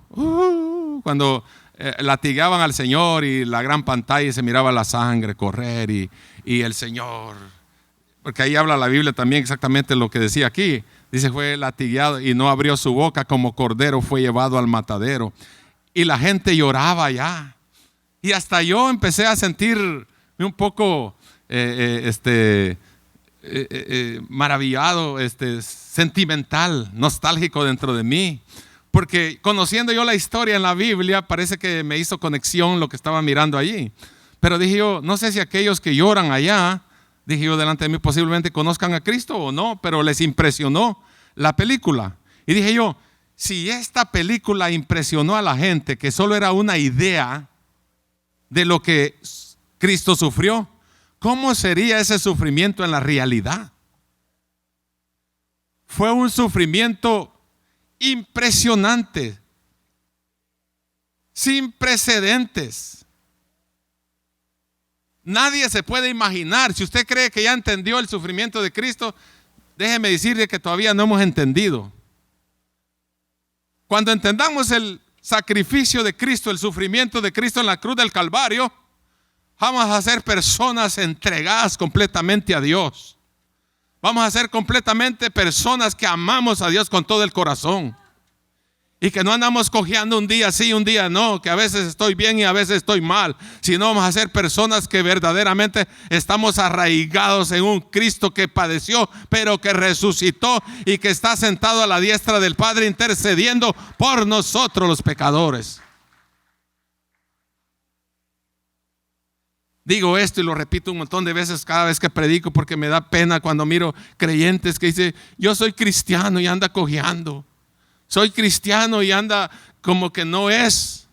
Cuando latigaban al Señor y la gran pantalla y se miraba la sangre correr y el Señor, porque ahí habla la Biblia también exactamente lo que decía aquí. Dice, fue latigado y no abrió su boca, como cordero fue llevado al matadero. Y la gente lloraba allá. Y hasta yo empecé a sentirme un poco maravillado, sentimental, nostálgico dentro de mí. Porque conociendo yo la historia en la Biblia, parece que me hizo conexión lo que estaba mirando allí. Pero dije yo, no sé si aquellos que lloran allá, dije yo delante de mí, posiblemente conozcan a Cristo o no, pero les impresionó la película. Y dije yo, si esta película impresionó a la gente, que solo era una idea de lo que Cristo sufrió, ¿cómo sería ese sufrimiento en la realidad? Fue un sufrimiento impresionante, sin precedentes. Nadie se puede imaginar. Si usted cree que ya entendió el sufrimiento de Cristo, déjeme decirle que todavía no hemos entendido. Cuando entendamos el sacrificio de Cristo, el sufrimiento de Cristo en la cruz del Calvario, vamos a ser personas entregadas completamente a Dios. Vamos a ser completamente personas que amamos a Dios con todo el corazón. Y que no andamos cojeando un día sí, un día no, que a veces estoy bien y a veces estoy mal. Sino vamos a ser personas que verdaderamente estamos arraigados en un Cristo que padeció, pero que resucitó y que está sentado a la diestra del Padre intercediendo por nosotros los pecadores. Digo esto y lo repito un montón de veces cada vez que predico, porque me da pena cuando miro creyentes que dicen, yo soy cristiano y anda cojeando. Soy cristiano y anda como que no es.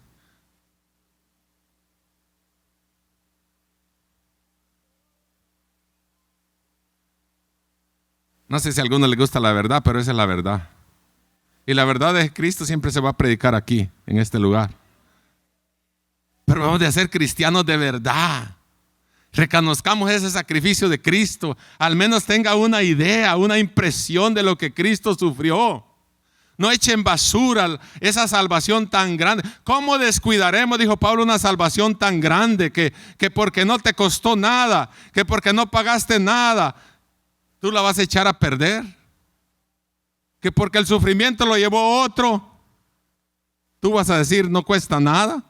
No sé si a alguno le gusta la verdad, pero esa es la verdad. Y la verdad de Cristo siempre se va a predicar aquí, en este lugar. Pero vamos a ser cristianos de verdad. Reconozcamos ese sacrificio de Cristo. Al menos tenga una idea, una impresión de lo que Cristo sufrió. No echen basura esa salvación tan grande. ¿Cómo descuidaremos, dijo Pablo, una salvación tan grande que porque no te costó nada, que porque no pagaste nada, tú la vas a echar a perder? Que porque el sufrimiento lo llevó otro, tú vas a decir no cuesta nada.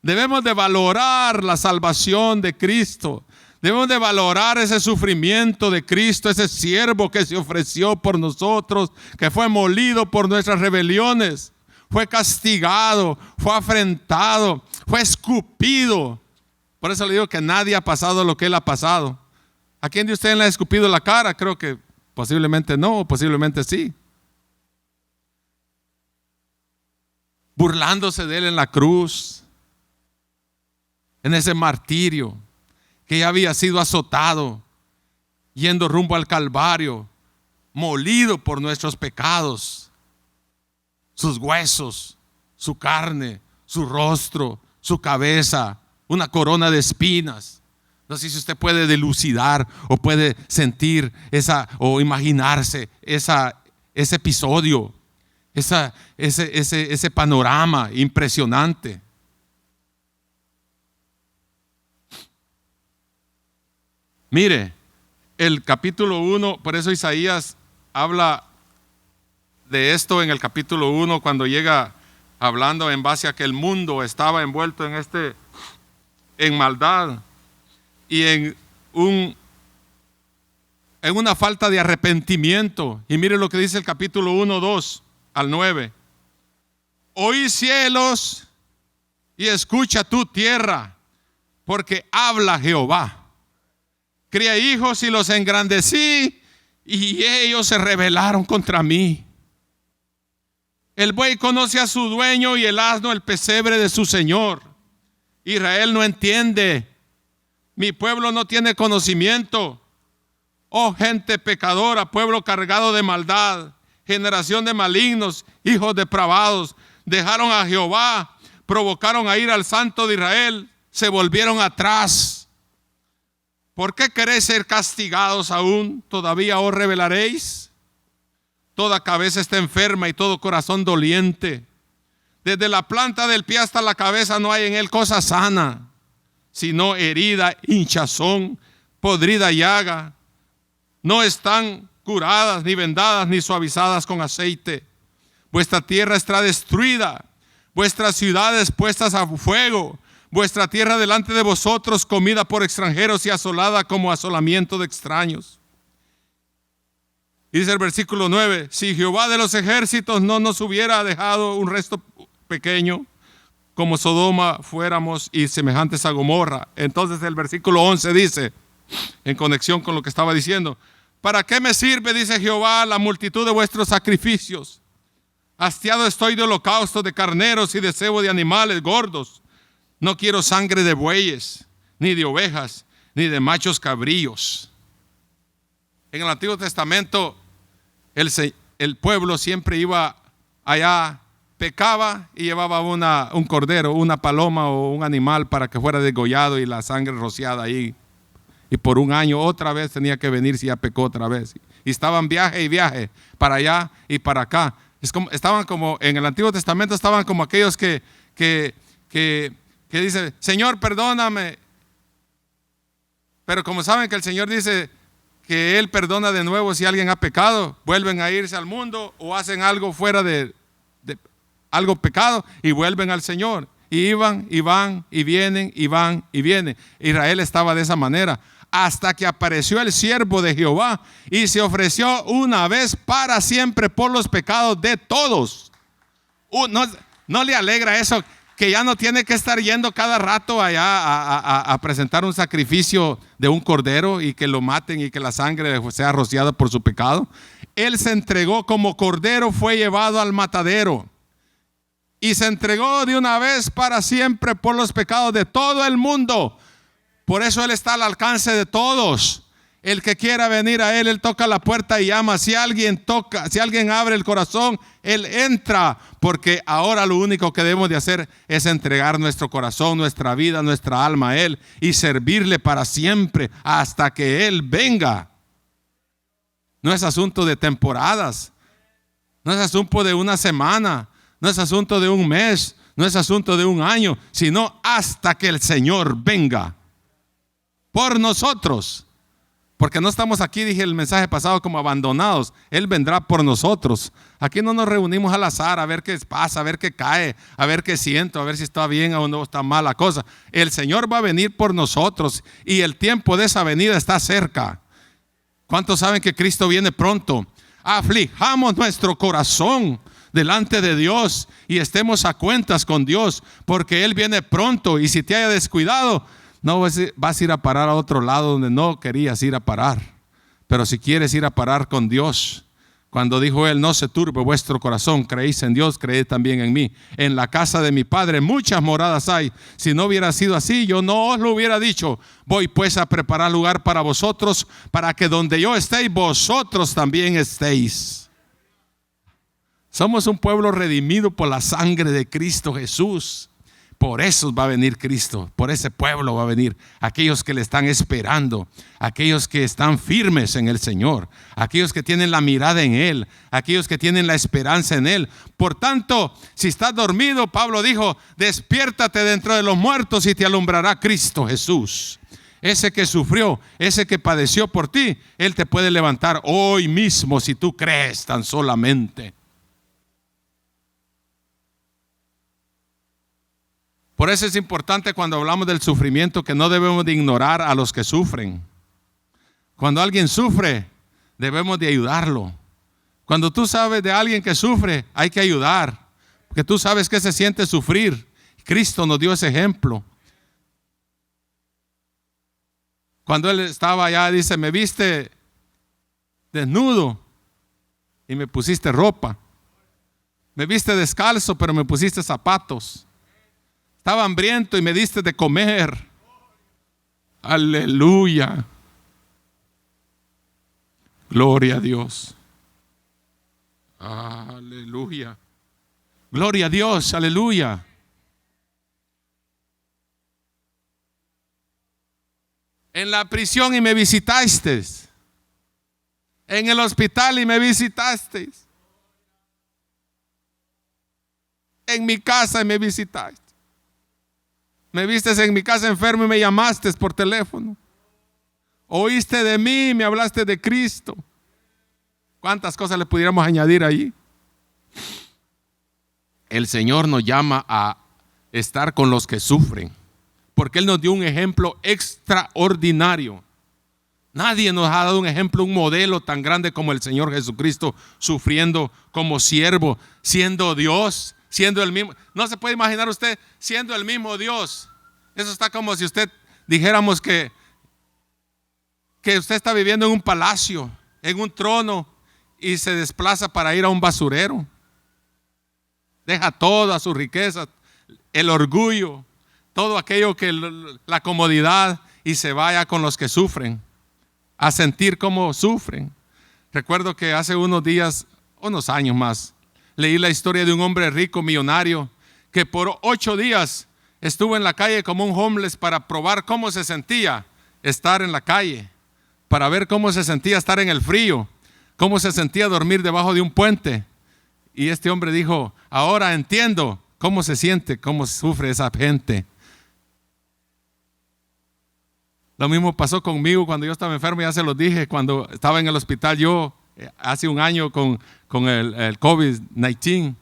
Debemos de valorar la salvación de Cristo. Debemos de valorar ese sufrimiento de Cristo, ese siervo que se ofreció por nosotros, que fue molido por nuestras rebeliones, fue castigado, fue afrentado, fue escupido. Por eso le digo que nadie ha pasado lo que Él ha pasado. ¿A quién de ustedes le ha escupido la cara? Creo que posiblemente no, o posiblemente sí. Burlándose de Él en la cruz, en ese martirio, que ya había sido azotado, yendo rumbo al Calvario, molido por nuestros pecados, sus huesos, su carne, su rostro, su cabeza, una corona de espinas. No sé si usted puede dilucidar o puede sentir o imaginarse ese episodio, ese panorama impresionante. Mire, el capítulo 1, por eso Isaías habla de esto en el capítulo 1, cuando llega hablando en base a que el mundo estaba envuelto en maldad y en una falta de arrepentimiento. Y mire lo que dice el capítulo 1, 2 al 9. Oí cielos y escucha tu tierra, porque habla Jehová. Crié hijos y los engrandecí, y ellos se rebelaron contra mí. El buey conoce a su dueño y el asno el pesebre de su señor. Israel no entiende, mi pueblo no tiene conocimiento. Oh gente pecadora, pueblo cargado de maldad, generación de malignos, hijos depravados, dejaron a Jehová, provocaron a ir al Santo de Israel, se volvieron atrás. ¿Por qué queréis ser castigados aún? ¿Todavía os rebelaréis? Toda cabeza está enferma y todo corazón doliente. Desde la planta del pie hasta la cabeza no hay en él cosa sana, sino herida, hinchazón, podrida llaga. No están curadas, ni vendadas, ni suavizadas con aceite. Vuestra tierra está destruida, vuestras ciudades puestas a fuego. Vuestra tierra delante de vosotros, comida por extranjeros y asolada como asolamiento de extraños. Y dice el versículo 9, si Jehová de los ejércitos no nos hubiera dejado un resto pequeño, como Sodoma fuéramos y semejantes a Gomorra. Entonces el versículo 11 dice, en conexión con lo que estaba diciendo, ¿para qué me sirve, dice Jehová, la multitud de vuestros sacrificios? Hastiado estoy de holocausto, de carneros y de cebo de animales gordos. No quiero sangre de bueyes, ni de ovejas, ni de machos cabríos. En el Antiguo Testamento, el pueblo siempre iba allá, pecaba y llevaba un cordero, una paloma o un animal para que fuera degollado y la sangre rociada ahí. Y por un año otra vez tenía que venir si ya pecó otra vez. Y estaban viaje y viaje, para allá y para acá. Estaban como, en el Antiguo Testamento estaban como aquellos que dice, Señor, perdóname. Pero como saben que el Señor dice que Él perdona de nuevo si alguien ha pecado, vuelven a irse al mundo o hacen algo fuera de algo pecado y vuelven al Señor. Y iban y van y vienen y van y vienen. Israel estaba de esa manera hasta que apareció el siervo de Jehová y se ofreció una vez para siempre por los pecados de todos. ¿No le alegra eso? Que ya no tiene que estar yendo cada rato allá a presentar un sacrificio de un cordero y que lo maten y que la sangre sea rociada por su pecado. Él se entregó como cordero, fue llevado al matadero y se entregó de una vez para siempre por los pecados de todo el mundo. Por eso Él está al alcance de todos. El que quiera venir a Él toca la puerta y llama. Si alguien abre el corazón, Él entra. Porque ahora lo único que debemos de hacer es entregar nuestro corazón, nuestra vida, nuestra alma a Él y servirle para siempre hasta que Él venga. No es asunto de temporadas, no es asunto de una semana, no es asunto de un mes, no es asunto de un año, sino hasta que el Señor venga por nosotros. Porque no estamos aquí, dije el mensaje pasado, como abandonados. Él vendrá por nosotros. Aquí no nos reunimos al azar a ver qué pasa, a ver qué cae, a ver qué siento, a ver si está bien o no está mal la cosa. El Señor va a venir por nosotros y el tiempo de esa venida está cerca. ¿Cuántos saben que Cristo viene pronto? Aflijamos nuestro corazón delante de Dios y estemos a cuentas con Dios, porque Él viene pronto. Y si te haya descuidado, no vas a ir a parar a otro lado donde no querías ir a parar. Pero si quieres ir a parar con Dios, Cuando dijo él, no se turbe vuestro corazón, creéis en Dios, creed también en mí. En la casa de mi Padre muchas moradas hay. Si no hubiera sido así, yo no os lo hubiera dicho. Voy pues a preparar lugar para vosotros, para que donde yo estéis, vosotros también estéis. Somos un pueblo redimido por la sangre de Cristo Jesús. Por eso va a venir Cristo, por ese pueblo va a venir aquellos que le están esperando, aquellos que están firmes en el Señor, aquellos que tienen la mirada en Él, aquellos que tienen la esperanza en Él. Por tanto, si estás dormido, Pablo dijo, despiértate de entre los muertos y te alumbrará Cristo Jesús. Ese que sufrió, ese que padeció por ti, Él te puede levantar hoy mismo si tú crees tan solamente. Por eso es importante cuando hablamos del sufrimiento que no debemos de ignorar a los que sufren. Cuando alguien sufre, debemos de ayudarlo. Cuando tú sabes de alguien que sufre, hay que ayudar, porque tú sabes que se siente sufrir. Cristo nos dio ese ejemplo. Cuando él estaba allá, dice, me viste desnudo y me pusiste ropa. Me viste descalzo, pero me pusiste zapatos. Estaba hambriento y me diste de comer. Aleluya. Gloria a Dios. Aleluya. Gloria a Dios. Aleluya. En la prisión y me visitaste. En el hospital y me visitaste. En mi casa y me visitaste. Me vistes en mi casa enfermo y me llamaste por teléfono. Oíste de mí y me hablaste de Cristo. ¿Cuántas cosas le pudiéramos añadir ahí? El Señor nos llama a estar con los que sufren, porque Él nos dio un ejemplo extraordinario. Nadie nos ha dado un ejemplo, un modelo tan grande como el Señor Jesucristo, sufriendo como siervo, siendo Dios, siendo el mismo. No se puede imaginar usted siendo el mismo Dios. Eso está como si usted dijéramos que usted está viviendo en un palacio, en un trono, y se desplaza para ir a un basurero. Deja toda su riqueza, el orgullo, todo aquello que la comodidad, y se vaya con los que sufren, a sentir cómo sufren. Recuerdo que hace unos días, unos años más, leí la historia de un hombre rico, millonario, que por 8 días estuvo en la calle como un homeless para probar cómo se sentía estar en la calle, para ver cómo se sentía estar en el frío, cómo se sentía dormir debajo de un puente. Y este hombre dijo, ahora entiendo cómo se siente, cómo sufre esa gente. Lo mismo pasó conmigo cuando yo estaba enfermo, ya se lo dije, cuando estaba en el hospital yo, hace un año con el COVID-19.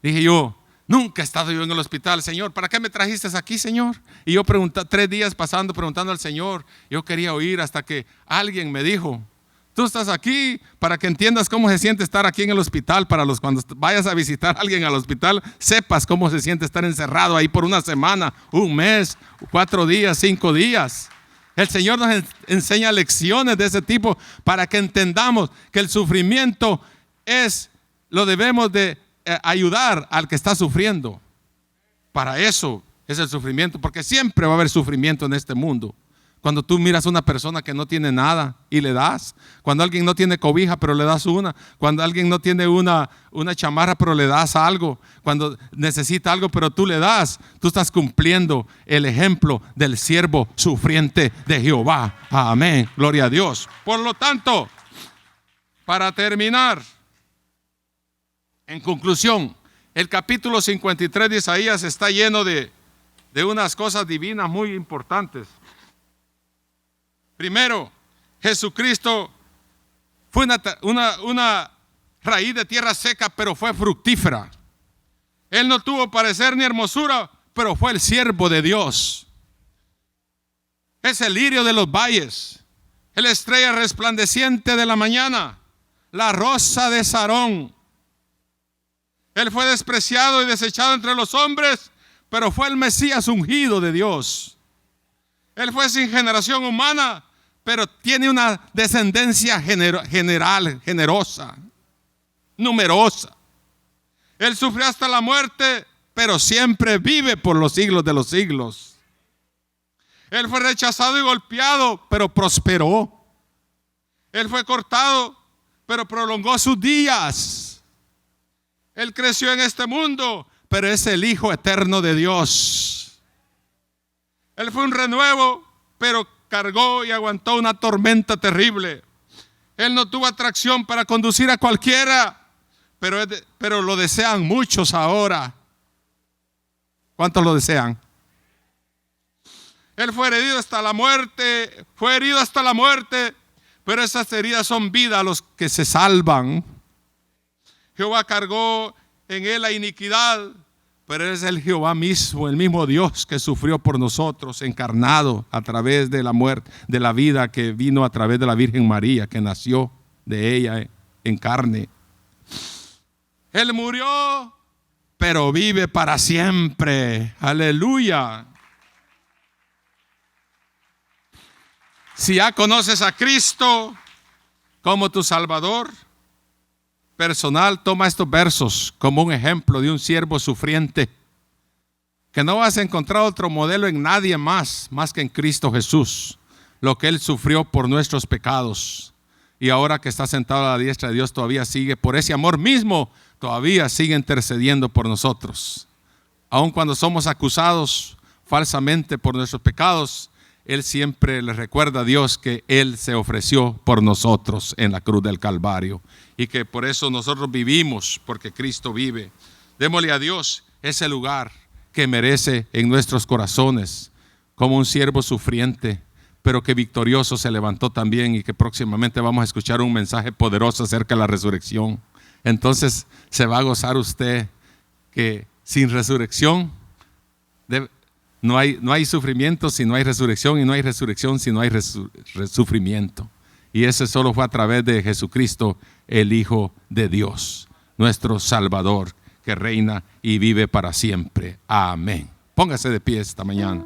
Dije yo, nunca he estado yo en el hospital. Señor, ¿para qué me trajiste aquí, Señor? Y yo 3 días pasando, preguntando al Señor. Yo quería oír hasta que alguien me dijo, tú estás aquí para que entiendas cómo se siente estar aquí en el hospital. Cuando vayas a visitar a alguien al hospital, sepas cómo se siente estar encerrado ahí por una semana, un mes, 4 días, 5 días. El Señor nos enseña lecciones de ese tipo para que entendamos que el sufrimiento lo debemos de ayudar al que está sufriendo. Para eso es el sufrimiento, porque siempre va a haber sufrimiento en este mundo. Cuando tú miras a una persona que no tiene nada y le das, cuando alguien no tiene cobija pero le das una, cuando alguien no tiene una chamarra pero le das algo, cuando necesita algo pero tú le das, tú estás cumpliendo el ejemplo del siervo sufriente de Jehová. Amén, gloria a Dios. Por lo tanto, para terminar, en conclusión, el capítulo 53 de Isaías está lleno de unas cosas divinas muy importantes. Primero, Jesucristo fue una raíz de tierra seca, pero fue fructífera. Él no tuvo parecer ni hermosura, pero fue el siervo de Dios. Es el lirio de los valles, la estrella resplandeciente de la mañana, la rosa de Sarón. Él fue despreciado y desechado entre los hombres, pero fue el Mesías ungido de Dios. Él fue sin generación humana, pero tiene una descendencia generosa. numerosa. Él sufrió hasta la muerte, pero siempre vive por los siglos de los siglos. Él fue rechazado y golpeado, pero prosperó. Él fue cortado, pero prolongó sus días. Él creció en este mundo, pero es el Hijo eterno de Dios. Él fue un renuevo, pero cargó y aguantó una tormenta terrible. Él no tuvo atracción para conducir a cualquiera, pero lo desean muchos ahora. ¿Cuántos lo desean? Él fue herido hasta la muerte, pero esas heridas son vida a los que se salvan. Jehová cargó en él la iniquidad, pero es el Jehová mismo, el mismo Dios que sufrió por nosotros, encarnado a través de la muerte, de la vida que vino a través de la Virgen María, que nació de ella en carne. Él murió, pero vive para siempre. Aleluya. Si ya conoces a Cristo como tu Salvador personal, toma estos versos como un ejemplo de un siervo sufriente, que no vas a encontrar otro modelo en nadie más que en Cristo Jesús, lo que Él sufrió por nuestros pecados. Y ahora que está sentado a la diestra de Dios, todavía sigue, por ese amor mismo, todavía sigue intercediendo por nosotros. Aun cuando somos acusados falsamente por nuestros pecados, Él siempre le recuerda a Dios que Él se ofreció por nosotros en la cruz del Calvario y que por eso nosotros vivimos, porque Cristo vive. Démosle a Dios ese lugar que merece en nuestros corazones, como un siervo sufriente, pero que victorioso se levantó también, y que próximamente vamos a escuchar un mensaje poderoso acerca de la resurrección. Entonces se va a gozar usted que sin resurrección no hay sufrimiento si no hay resurrección, y no hay resurrección si no hay sufrimiento. Y ese solo fue a través de Jesucristo, el Hijo de Dios, nuestro Salvador, que reina y vive para siempre. Amén. Póngase de pie esta mañana.